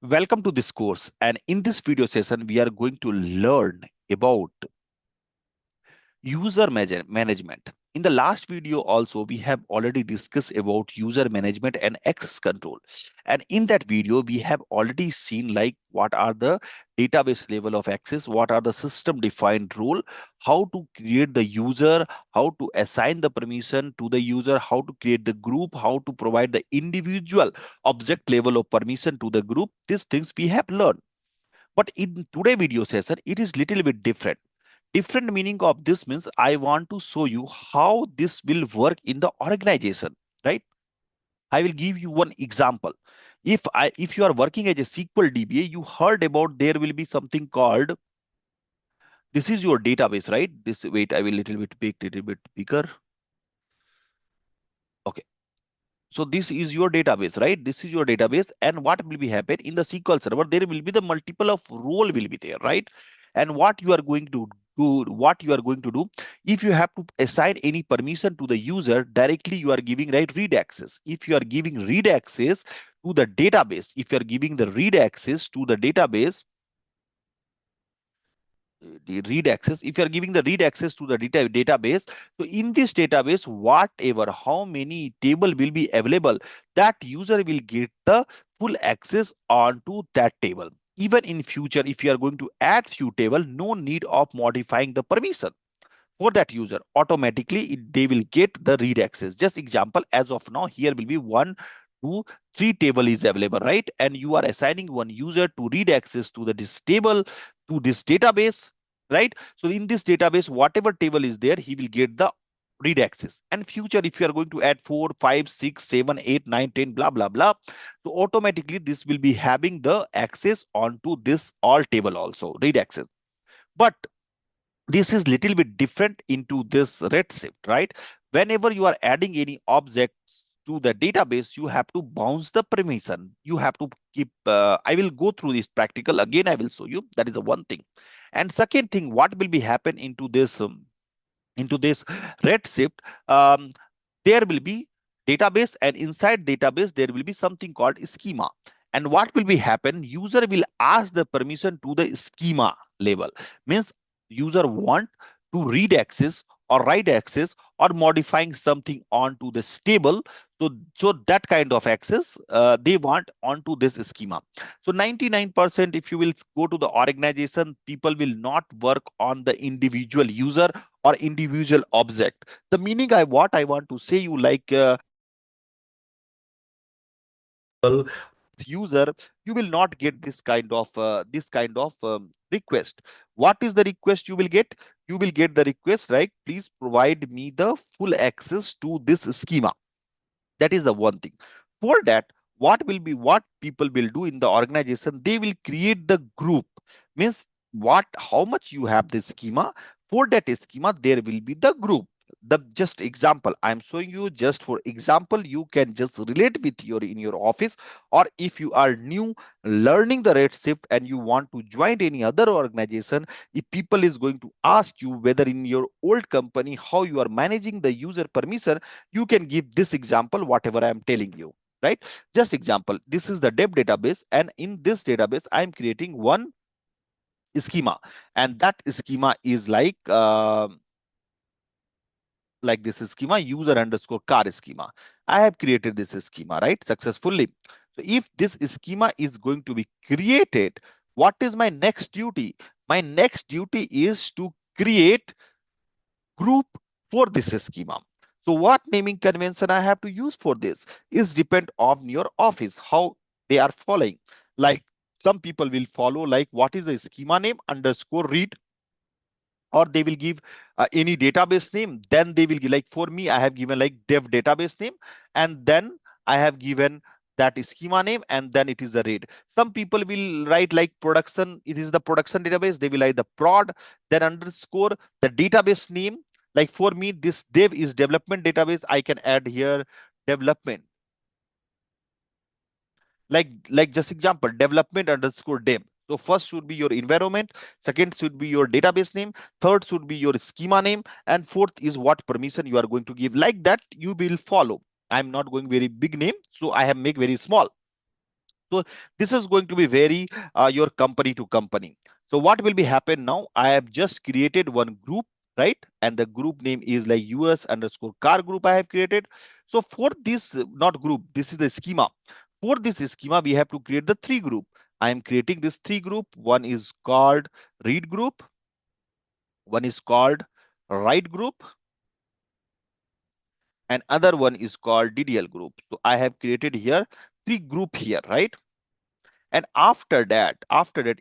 Welcome to this course, and in this video session we are going to learn about management. In the last video also we have already discussed about user management and access control, and in that video we have already seen like what are the database level of access, what are the system defined role, how to create the user, how to assign the permission to the user, how to create the group, how to provide the individual object level of permission to the group. These things we have learned, but in today video session it is little bit different meaning of this means I want to show you how this will work in the organization, right? I will give you one example. If you are working as a SQL DBA, you heard about there will be something called, this is your database, right? This, wait, I will little bit bigger. Okay. So this is your database, right? This is your database, and what will be happen in the SQL Server? There will be the multiple of role will be there, right? And what you are going to do, if you have to assign any permission to the user directly, you are giving right read access. If you are giving read access to the database, if you are giving the read access to the database, the read access, if you are giving the read access to the database, so in this database whatever how many table will be available, that user will get the full access onto that table. Even in future if you are going to add few table, no need of modifying the permission for that user, automatically they will get the read access. Just example, as of now here will be 1 2 3 table is available, right? And you are assigning one user to read access to this table, to this database, right? So in this database whatever table is there, he will get the read access. And future if you are going to add 4 5 6 7 8 9 10 blah blah blah, so automatically this will be having the access onto this all table also, read access. But this is little bit different into this Redshift, right? Whenever you are adding any objects to the database, you have to bounce the permission. You have to keep, I will go through this practical again. I will show you. That is the one thing. And second thing, what will be happen into this Redshift, there will be database, and inside database there will be something called schema. And what will be happen, user will ask the permission to the schema level. Means user want to read access or write access or modifying something onto this table. So that kind of access they want onto this schema. So 99% if you will go to the organization, people will not work on the individual user or individual object. The meaning what I want to say you like, user, you will not get this kind of request. What is the request you will get? You will get the request, right? Please provide me the full access to this schema. That is the one thing. For that, what people will do in the organization, they will create the group. Means what, how much you have the schema, for that schema there will be the group. The just example I'm showing you, just for example, you can just relate with your in your office, or if you are new learning the Redshift and you want to join any other organization, if people is going to ask you whether in your old company how you are managing the user permission, you can give this example whatever I am telling you, right? Just example, this is the dev database, and in this database I am creating one schema, and that schema is like this schema, user underscore car schema. I have created this schema, right, successfully. So if this schema is going to be created, what is my next duty? My next duty is to create group for this schema. So what naming convention I have to use for this is depend on your office, how they are following. Like some people will follow like what is the schema name underscore read, or they will give any database name. Then they will give, like for me, I have given like dev database name, and then I have given that schema name, and then it is the read. Some people will write like production, it is the production database, they will write the prod, then underscore the database name. Like for me, this dev is development database, I can add here development. Like just example, development underscore dev. So first should be your environment, second should be your database name, third should be your schema name, and fourth is what permission you are going to give. Like that you will follow. I'm not going very big name, so I have make very small. So this is going to be very your company to company. So what will be happen now? I have just created one group, right? And the group name is like US underscore car group I have created. So for this, not group, this is the schema. For this schema, we have to create the three group. I am creating this three group. One is called read group. One is called write group. And other one is called DDL group. So I have created here three group here, right? And after that,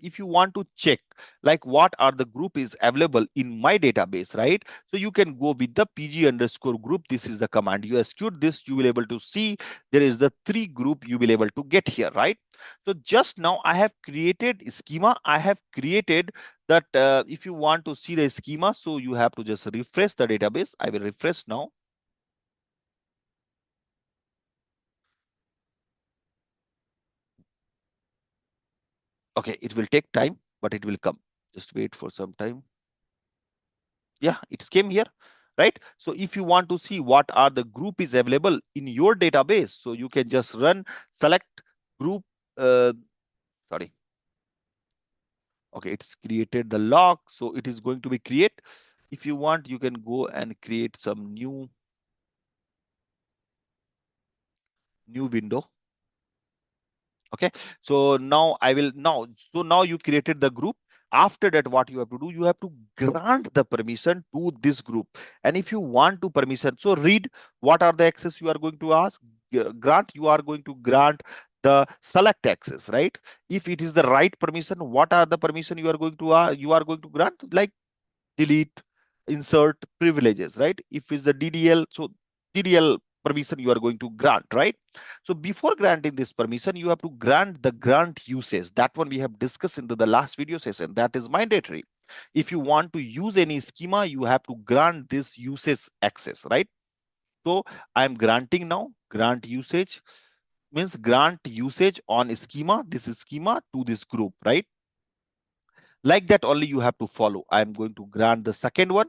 if you want to check like what are the group is available in my database, right? So you can go with the pg underscore group. This is the command. You execute this, you will able to see there is the three group you will able to get here, right? So just now I have created schema. I have created that if you want to see the schema, so you have to just refresh the database. I will refresh now. Okay, it will take time, but it will come. Just wait for some time. Yeah, it came here, right? So if you want to see what are the group is available in your database, so you can just run select group. Uh, Sorry. Okay, it's created the log, so it is going to be create. If you want, you can go and create some new window. Okay, so now I will now, so now you created the group. After that, what you have to do, you have to grant the permission to this group. And if you want to permission, so read what are the access you are going to ask. Grant, you are going to grant the select access, right? If it is the right permission, what are the permission you are going to grant? Like delete, insert, privileges, right? If it's the DDL, so DDL permission you are going to grant, right? So before granting this permission, you have to grant the grant usage. That one we have discussed in the last video session. That is mandatory. If you want to use any schema, you have to grant this usage access, right? So I'm granting now. Grant usage means grant usage on schema. This is schema to this group, right? Like that only you have to follow. I'm going to grant the second one.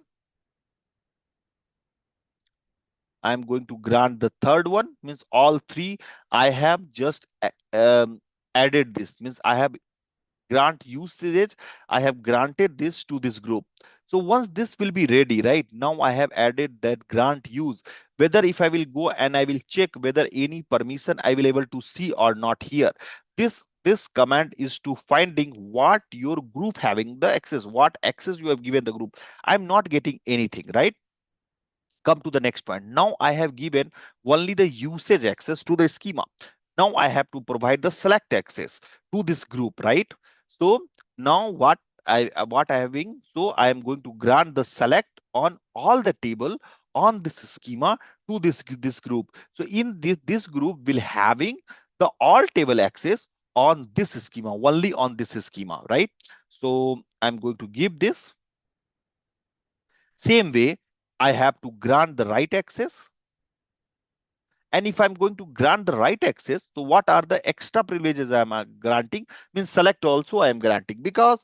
I'm going to grant the third one, means all three. I have just added this, means I have grant usage. I have granted this to this group. So once this will be ready, right? Now I have added that grant use. Whether if I will go and I will check whether any permission I will able to see or not here. This command is to finding what your group having the access, what access you have given the group. I'm not getting anything, right? Come to the next point. Now I have given only the usage access to the schema. Now I have to provide the select access to this group, right? So now what I having, so I am going to grant the select on all the table on this schema to this group. So in this group will having the all table access on this schema, only on this schema, right? So I'm going to give this. Same way, I have to grant the right access. And if I'm going to grant the right access, so what are the extra privileges I'm granting? Means select also I am granting, because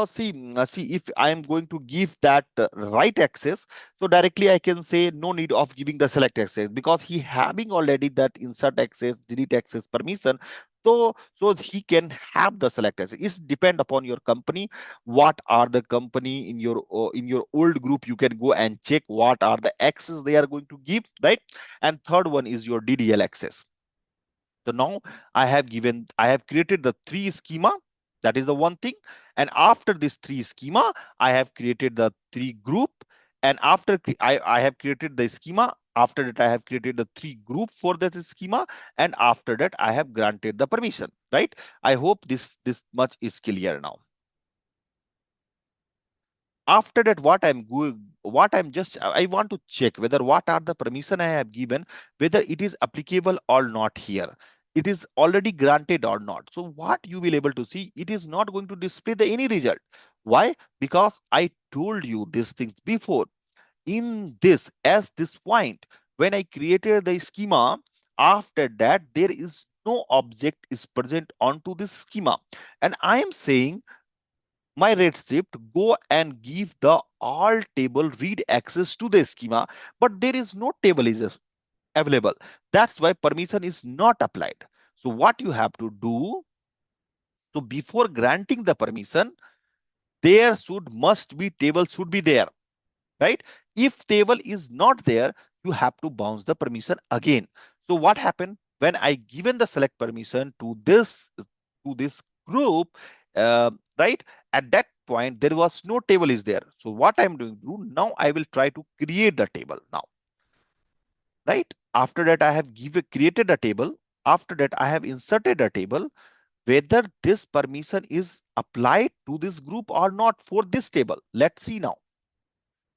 see see, if I am going to give that right access, so directly I can say no need of giving the select access, because he having already that insert access, delete access permission. So he can have the select access. It's depend upon your company. What are the company in your old group? You can go and check what are the access they are going to give, right? And third one is your DDL access. So now I have created the three schema. That is the one thing. And after this three schema, I have created the three group. And after I have created the schema, after that I have created the three group for that schema. And after that I have granted the permission, right? I hope this much is clear now. After that, what I'm just, I want to check whether what are the permission I have given, whether it is applicable or not here. It is already granted or not. So what you will able to see, it is not going to display the any result. Why? Because I told you these things before. In this, as this point, when I created the schema, after that there is no object is present onto this schema. And I am saying my Redshift go and give the all table read access to the schema, but there is no table is available. That's why permission is not applied. So what you have to do, so before granting the permission, there must be table should be there, right? If table is not there, you have to bounce the permission again. So what happened when I given the select permission to this group, right? At that point, there was no table is there. So what I'm doing now, I will try to create the table now, right? After that, I have created a table. After that, I have inserted a table. Whether this permission is applied to this group or not for this table. Let's see now.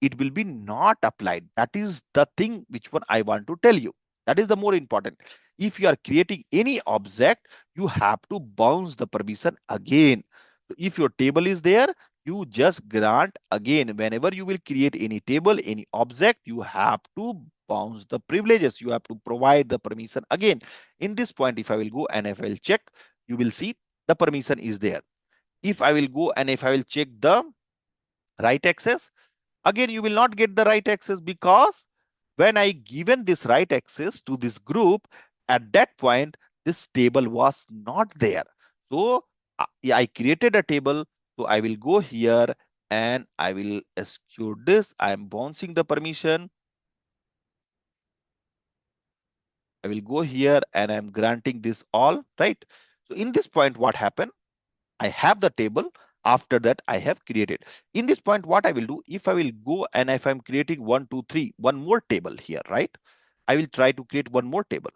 It will be not applied. That is the thing which one I want to tell you. That is the more important. If you are creating any object, you have to bounce the permission again. So if your table is there, you just grant again. Whenever you will create any table, any object, you have to bounce the privileges. You have to provide the permission again. In this point, if I will go and if I will check, you will see the permission is there. If I will go and if I will check the right access, again, you will not get the right access because when I given this right access to this group, at that point, this table was not there. So yeah, I created a table. So I will go here and I will execute this. I am bouncing the permission. I will go here and I'm granting this all, right? So in this point, what happened? I have the table. After that, I have created. In this point, what I will do, if I will go and if I'm creating 1, 2, 3, one more table here, right? I will try to create one more table.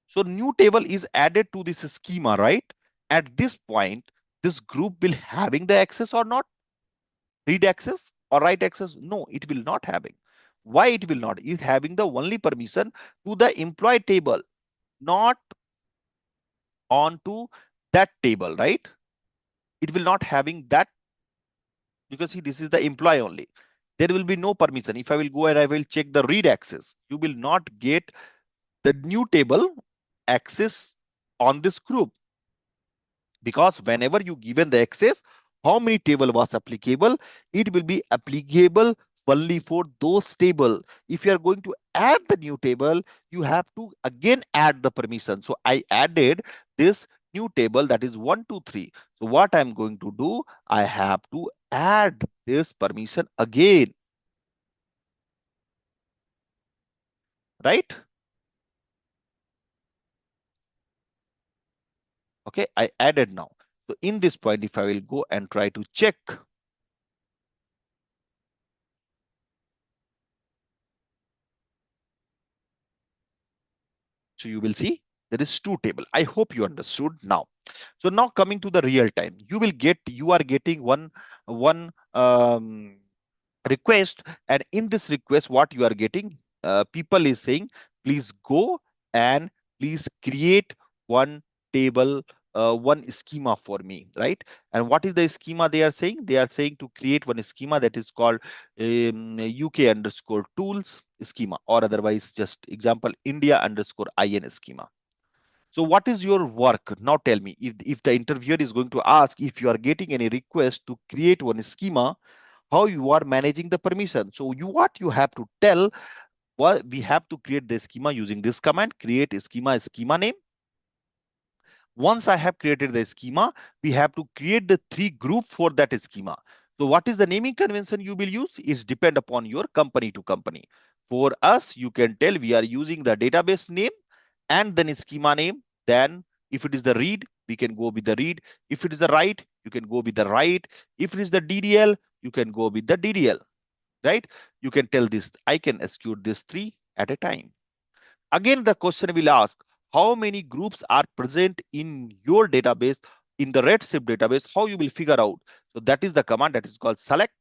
So new table is added to this schema, right? At this point, this group will having the access or not? Read access or write access? No, it will not having. Why it will not? Is having the only permission to the employee table, not onto that table, right? It will not having that. You can see this is the employee only. There will be no permission. If I will go and I will check the read access, you will not get the new table access on this group, because whenever you given the access, how many table was applicable, it will be applicable only for those table. If you are going to add the new table, you have to again add the permission. So I added this new table, that is 1, 2, 3. So what I'm going to do, I have to add this permission again, right? Okay, I added now. So in this point, if I will go and try to check, so you will see there is two table. I hope you understood now. So now coming to the real time, you are getting one request, and in this request, what you are getting, people is saying, please go and please create one table, one schema for me, right? And what is the schema they are saying? They are saying to create one schema that is called UK underscore tools schema, or otherwise just example India underscore IN schema. So what is your work? Now tell me, if the interviewer is going to ask if you are getting any request to create one schema, how you are managing the permission. So what you have to tell, well, we have to create the schema using this command, create schema name. Once I have created the schema, we have to create the 3 group for that schema. So what is the naming convention you will use is depend upon your company to company. For us, you can tell we are using the database name and then schema name. Then if it is the read, we can go with the read. If it is the write, you can go with the write. If it is the DDL, you can go with the DDL, right? You can tell this, I can execute this 3 at a time. Again, the question will ask, how many groups are present in your database, in the Redshift database, how you will figure out. So that is the command that is called select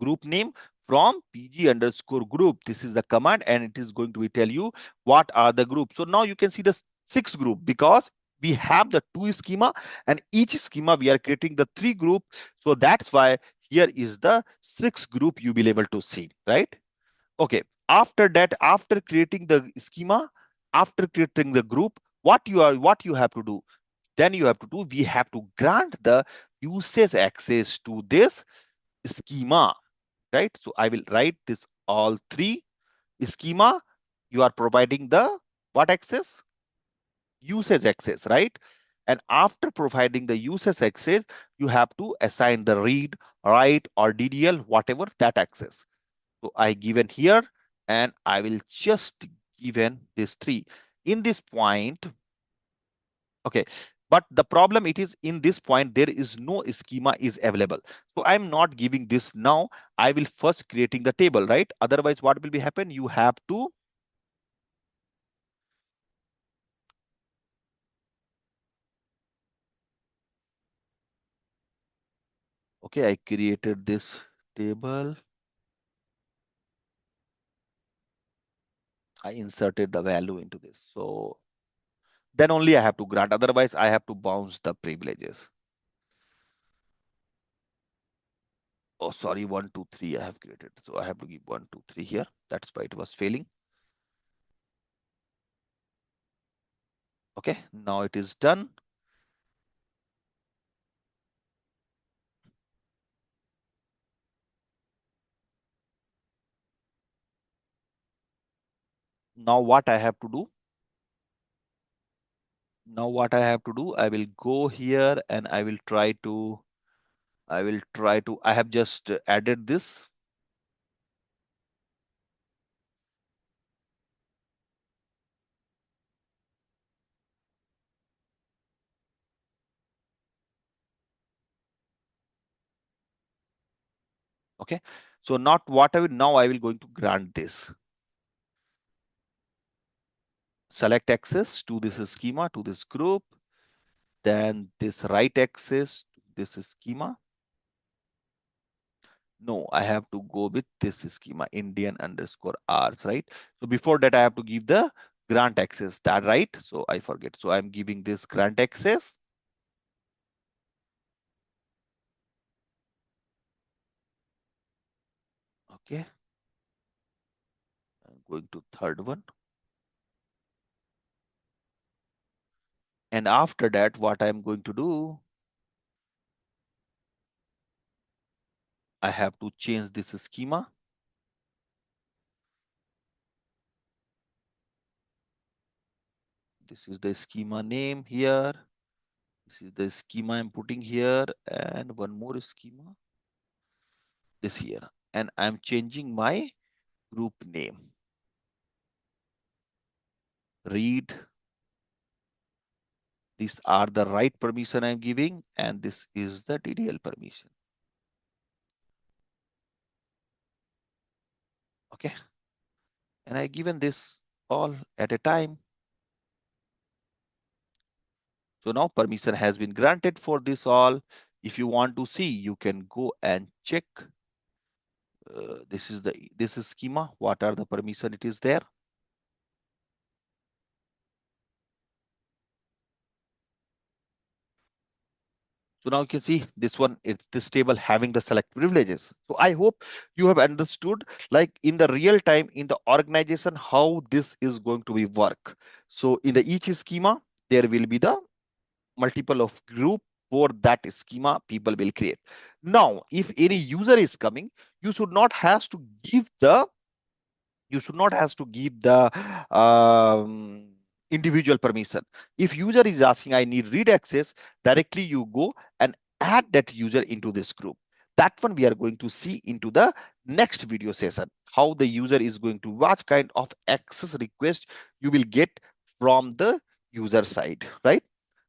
group name from pg underscore group. This is the command and it is going to tell you what are the groups. So now you can see the 6 group because we have the 2 schema and each schema we are creating the 3 group. So that's why here is the 6 group you will be able to see, right? Okay, after that, after creating the schema, after creating the group, what you have to do, then you have to do, we have to grant the usage access to this schema, right? So I will write this all 3 schema. You are providing the what access? usage access, right? And after providing the usage access, you have to assign the read, write, or DDL, whatever that access. So I given here, and I will just given this three. In this point, okay, but the problem it is in this point, there is no schema is available. So I'm not giving this now. I will first creating the table, right? Otherwise, what will be happen? You have to, okay, I created this table. I inserted the value into this. So then only I have to grant. Otherwise, I have to bounce the privileges. Oh, sorry, 1, 2, 3 I have created. So I have to give 1, 2, 3 here. That's why it was failing. Okay, now it is done. Now what I have to do? Now what I have to do? I will go here and I will try to, I have just added this. Okay. So not what I will, now I will going to grant this. Select access to this schema, to this group, then this write access to this schema. No, I have to go with this schema, Indian underscore Rs, right? So before that, I have to give the grant access, that right? So I forget. So I'm giving this grant access. Okay. I'm going to third one. And after that, what I'm going to do, I have to change this schema. This is the schema name here. This is the schema I'm putting here, and one more schema, this here. And I'm changing my group name. Read. These are the right permission I'm giving, and this is the DDL permission. Okay. And I given this all at a time. So now permission has been granted for this all. If you want to see, you can go and check. This is schema. What are the permission it is there? So now you can see this one, it's this table having the select privileges. So I hope you have understood, like in the real time in the organization, how this is going to be work. So in the each schema, there will be the multiple of group for that schema people will create. Now, if any user is coming, you should not have to give the individual permission. If user is asking, I need read access, directly you go and add that user into this group. That one we are going to see into the next video session, how the user is going to, what kind of access request you will get from the user side, right?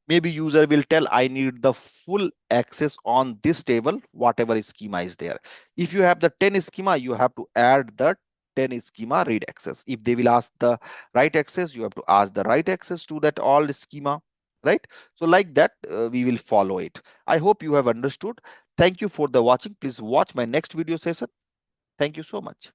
Maybe user will tell, I need the full access on this table, whatever schema is there. If you have the 10 schema, you have to add the 10 schema read access. If they will ask the write access, you have to ask the write access to that all schema, right? So like that, we will follow it. I hope you have understood. Thank you for the watching. Please watch my next video session. Thank you so much.